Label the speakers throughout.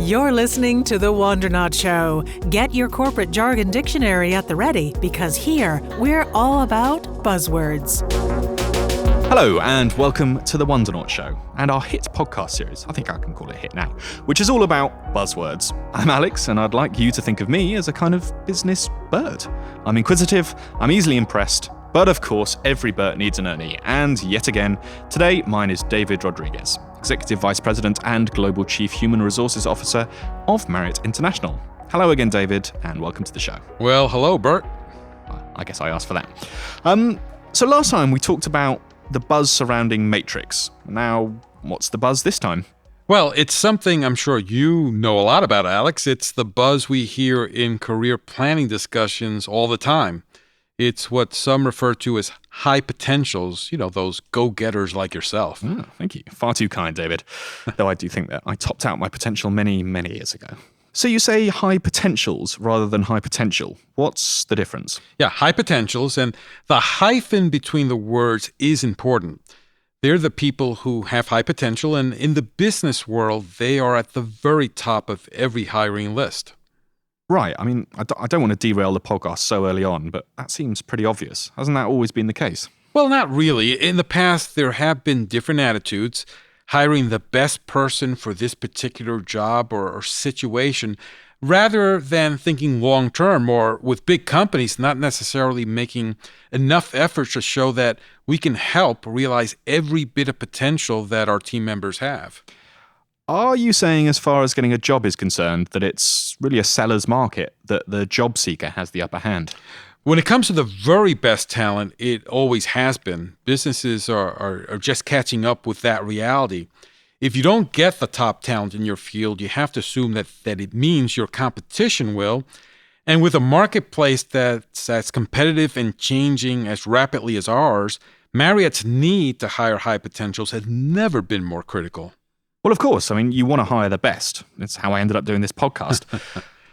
Speaker 1: You're listening to The Wandernaut Show. Get your corporate jargon dictionary at the ready because here we're all about buzzwords.
Speaker 2: Hello and welcome to The Wandernaut Show and our hit podcast series, I think I can call it hit now, which is all about buzzwords. I'm Alex and I'd like you to think of me as a kind of business bird. I'm inquisitive, I'm easily impressed, but of course every bird needs an Ernie, and yet again, today mine is David Rodriguez, Executive Vice President and Global Chief Human Resources Officer of Marriott International. Hello again, David, and welcome to the show.
Speaker 3: Well, hello, Bert.
Speaker 2: I guess I asked for that. So last time we talked about the buzz surrounding Matrix. Now, what's the buzz this time?
Speaker 3: Well, it's something I'm sure you know a lot about, Alex. It's the buzz we hear in career planning discussions all the time. It's what some refer to as high potentials, those go-getters like yourself.
Speaker 2: Oh, thank you. Far too kind, David. Though I do think that I topped out my potential many, many years ago. So you say high potentials rather than high potential. What's the difference?
Speaker 3: Yeah, high potentials, and the hyphen between the words is important. They're the people who have high potential, and in the business world, they are at the very top of every hiring list.
Speaker 2: Right. I mean, I don't want to derail the podcast so early on, but that seems pretty obvious. Hasn't that always been the case?
Speaker 3: Well, not really. In the past, there have been different attitudes. Hiring the best person for this particular job or situation, rather than thinking long-term or with big companies not necessarily making enough effort to show that we can help realize every bit of potential that our team members have.
Speaker 2: Are you saying, as far as getting a job is concerned, that it's really a seller's market, that the job seeker has the upper hand?
Speaker 3: When it comes to the very best talent, it always has been. Businesses are just catching up with that reality. If you don't get the top talent in your field, you have to assume that it means your competition will. And with a marketplace that's as competitive and changing as rapidly as ours, Marriott's need to hire high potentials has never been more critical.
Speaker 2: Well, of course. I mean, you want to hire the best. That's how I ended up doing this podcast.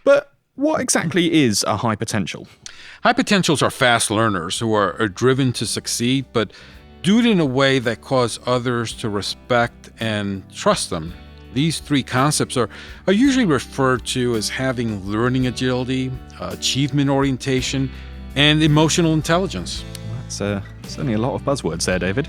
Speaker 2: But what exactly is a high potential?
Speaker 3: High potentials are fast learners who are driven to succeed, but do it in a way that causes others to respect and trust them. These three concepts are usually referred to as having learning agility, achievement orientation, and emotional intelligence.
Speaker 2: That's certainly a lot of buzzwords there, David.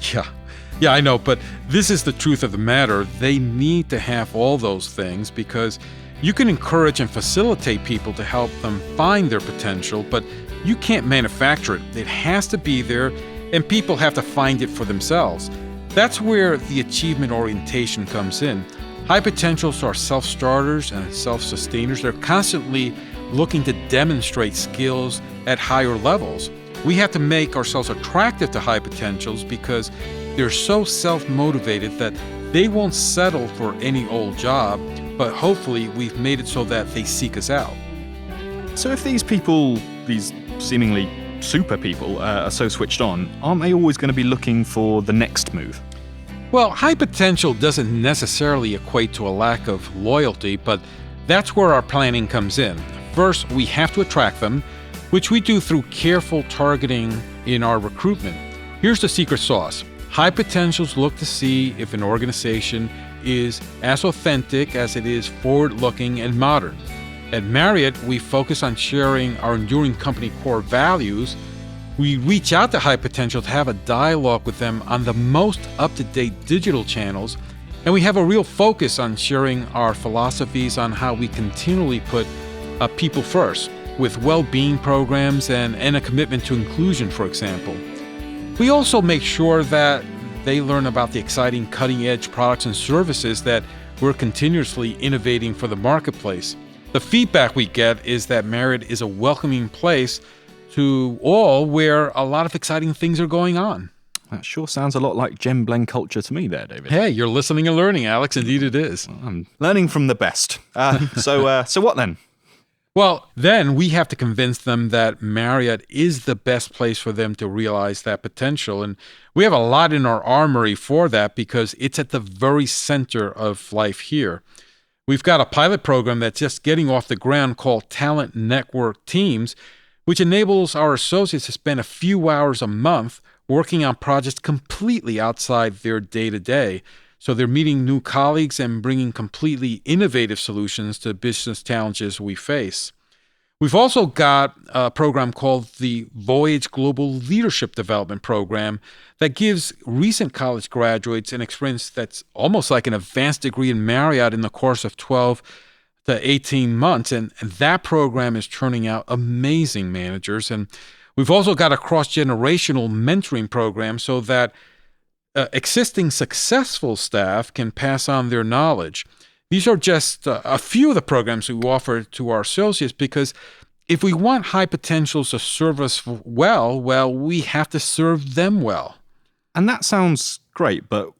Speaker 3: Yeah, I know, but this is the truth of the matter. They need to have all those things because you can encourage and facilitate people to help them find their potential, but you can't manufacture it. It has to be there, and people have to find it for themselves. That's where the achievement orientation comes in. High potentials are self-starters and self-sustainers. They're constantly looking to demonstrate skills at higher levels. We have to make ourselves attractive to high potentials because they're so self-motivated that they won't settle for any old job, but hopefully we've made it so that they seek us out.
Speaker 2: So if these people, these seemingly super people, are so switched on, aren't they always going to be looking for the next move?
Speaker 3: Well, high potential doesn't necessarily equate to a lack of loyalty, but that's where our planning comes in. First, we have to attract them, which we do through careful targeting in our recruitment. Here's the secret sauce. High potentials look to see if an organization is as authentic as it is forward-looking and modern. At Marriott, we focus on sharing our enduring company core values. We reach out to high potential to have a dialogue with them on the most up-to-date digital channels, and we have a real focus on sharing our philosophies on how we continually put people first, with well-being programs and a commitment to inclusion, for example. We also make sure that they learn about the exciting cutting-edge products and services that we're continuously innovating for the marketplace. The feedback we get is that Marriott is a welcoming place to all where a lot of exciting things are going on.
Speaker 2: That sure sounds a lot like Gem Blend culture to me there, David.
Speaker 3: Hey, you're listening and learning, Alex. Indeed it is.
Speaker 2: Well, I'm learning from the best. So what then?
Speaker 3: Well, then we have to convince them that Marriott is the best place for them to realize that potential. And we have a lot in our armory for that because it's at the very center of life here. We've got a pilot program that's just getting off the ground called Talent Network Teams, which enables our associates to spend a few hours a month working on projects completely outside their day-to-day. So they're meeting new colleagues and bringing completely innovative solutions to business challenges we face. We've also got a program called the Voyage Global Leadership Development Program that gives recent college graduates an experience that's almost like an advanced degree in Marriott in the course of 12 to 18 months. And that program is turning out amazing managers. And we've also got a cross-generational mentoring program so that existing successful staff can pass on their knowledge. These are just a few of the programs we offer to our associates because if we want high potentials to serve us well, we have to serve them well.
Speaker 2: And that sounds great, but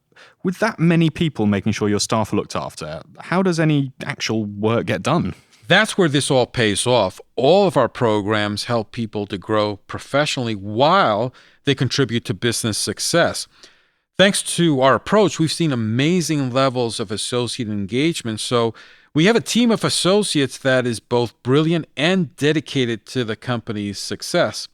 Speaker 2: with that many people making sure your staff are looked after, how does any actual work get done?
Speaker 3: That's where this all pays off. All of our programs help people to grow professionally while they contribute to business success. Thanks to our approach, we've seen amazing levels of associate engagement. So we have a team of associates that is both brilliant and dedicated to the company's success.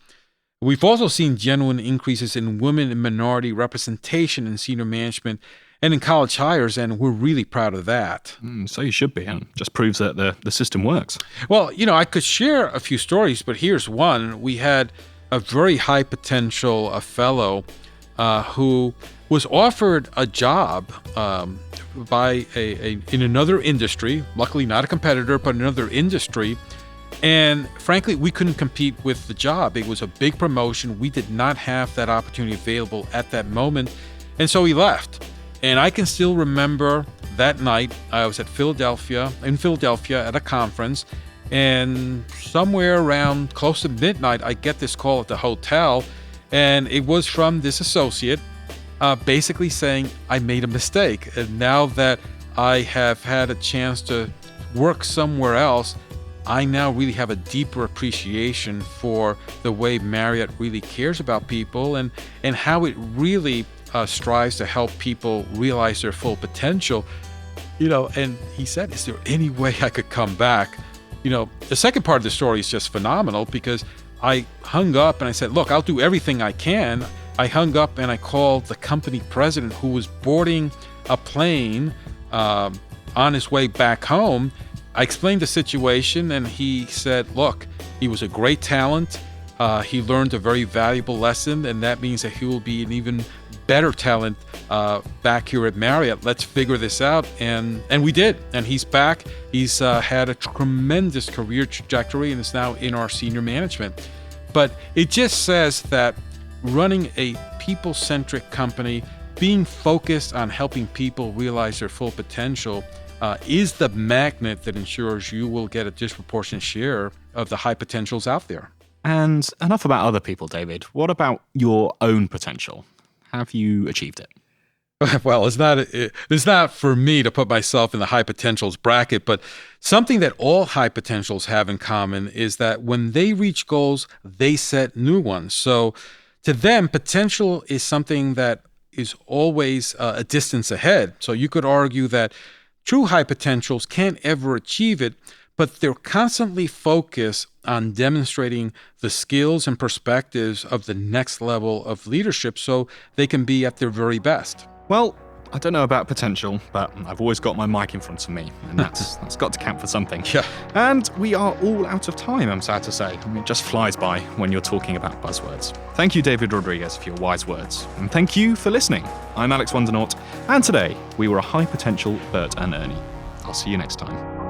Speaker 3: We've also seen genuine increases in women and minority representation in senior management and in college hires, and we're really proud of that.
Speaker 2: So you should be, and just proves that the system works.
Speaker 3: Well, I could share a few stories, but here's one. We had a very high potential fellow who was offered a job by in another industry, luckily not a competitor, but another industry. And frankly, we couldn't compete with the job. It was a big promotion. We did not have that opportunity available at that moment. And so he left. And I can still remember that night, I was in Philadelphia at a conference. And somewhere around close to midnight, I get this call at the hotel. And it was from this associate basically saying, I made a mistake. And now that I have had a chance to work somewhere else, I now really have a deeper appreciation for the way Marriott really cares about people and how it really strives to help people realize their full potential. And he said, is there any way I could come back? The second part of the story is just phenomenal because I hung up and I said, look, I'll do everything I can. I hung up and I called the company president who was boarding a plane on his way back home. I explained the situation and he said, look, he was a great talent. He learned a very valuable lesson, and that means that he will be an even better talent back here at Marriott. Let's figure this out. And we did. And he's back. He's had a tremendous career trajectory and is now in our senior management. But it just says that running a people-centric company, being focused on helping people realize their full potential is the magnet that ensures you will get a disproportionate share of the high potentials out there.
Speaker 2: And enough about other people, David. What about your own potential? Have you achieved it?
Speaker 3: Well, it's not for me to put myself in the high potentials bracket, but something that all high potentials have in common is that when they reach goals, they set new ones. So to them, potential is something that is always a distance ahead. So you could argue that true high potentials can't ever achieve it, but they're constantly focused on demonstrating the skills and perspectives of the next level of leadership so they can be at their very best.
Speaker 2: Well, I don't know about potential, but I've always got my mic in front of me, and that's got to count for something.
Speaker 3: Yeah.
Speaker 2: And we are all out of time, I'm sad to say. It just flies by when you're talking about buzzwords. Thank you, David Rodriguez, for your wise words. And thank you for listening. I'm Alex Wandernaut, and today we were a high potential Bert and Ernie. I'll see you next time.